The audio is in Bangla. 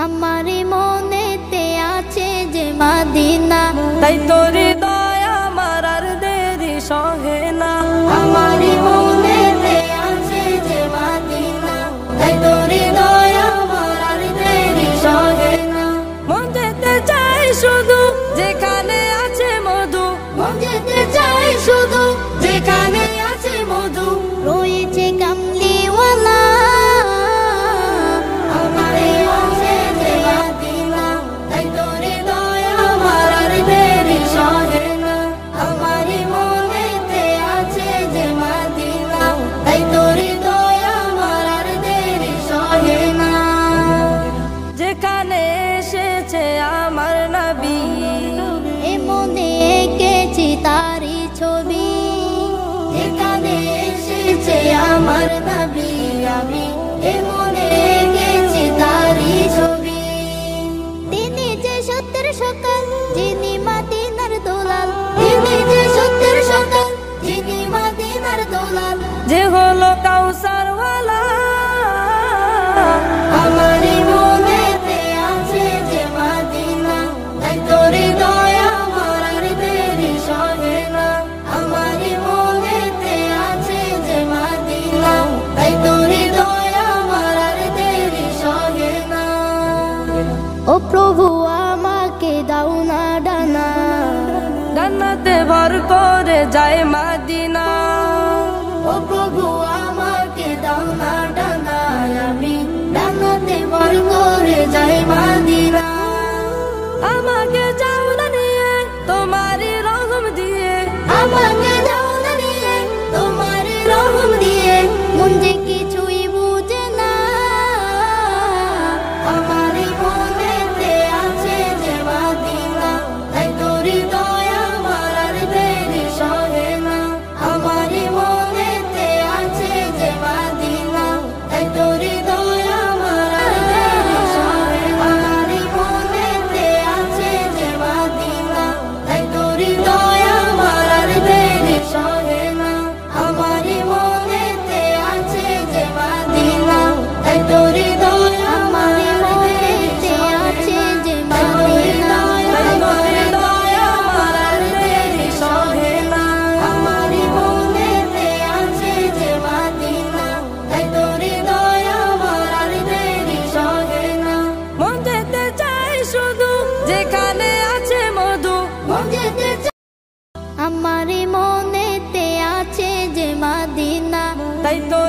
আমারি মনেতে আছে যে মাদিনা, তাই তোর হৃদয় আমার আর দেরি সহে না। আমারি মনেতে আছে যে মাদিনা, তাই তোর হৃদয় আমার আর দেরি সহে না। মন যেতে চাই শুধু যেখানে আছে মধু, মন যেতে চাই শুধু যেখানে আছে মধু, রয়েছে কামলিওয়ালা। আমারে আছে যে মাদিনা, তাই তোর হৃদয় আমার আর দেরি সহে না। আমারি মনেতে আছে যে মাদিনা, তাই তোর হৃদয় আমার আর দেরি সহে না। যেখানে এসেছে আমার নবী, এ মনে এঁকেছি তারি ছবি। যেখানে এসেছে আমার নবী, আমি এ মনে এঁকেছি তারি ছবি। তিনি যে সত্যের সকাল, যিনি মাদিনার দোলাল। তিনি যে সত্যের সকাল, যিনি মাদিনার দোলাল। যে হলো কাউসার ওয়ালা। আমারি মনেতে আছে যে মাদিনা, তাই তোর হৃদয় আমার আর দেরি সহে না। আমারি মনেতে আছে যে মাদিনা, তাই তোর হৃদয় আমার আর দেরি সহে না। ও প্রভু আমাকে দাও না ডানা, জান্নাতে ভর করে যায় মাদিনা। ও প্রভু আমাকে দাও না ডানা, আমি ডানাতে ভর করে যাই মাদিনা। আমাকে যাও না নিয়ে তোমারই রহম দিয়ে, আমাকে যাও না নিয়ে তোমারই রহম দিয়ে, মন যে কিছুই বুঝে না। আমারি মনেতে আছে যে মাদিনা, তাই তোর হৃদয় আমার আর দেরি সহে না। আমারি মনেতে আছে যে মাদিনা, তাই তোর হৃদয় আমার আর দেরি সহে না। আমারি মনেতে আছে যে মাদিনা, তাই তোর হৃদয় আমার আর দেরি সহে না। আমারি মনেতে আছে যে মাদিনা, তাই তোর হৃদয় আমার আর দেরি আছে যে মাদিনা, তাই তোর হৃদয় আমার আর দেরি সহে না। আমারি মনেতে আছে যে মাদিনা, তাই তোর হৃদয় আমার আর দেরি সহে না। মন যেতে চাই শুধু যেখানে আছে মধু, মন যেতে আমারি মনেতে আছে যে মাদিনা, তাই তোর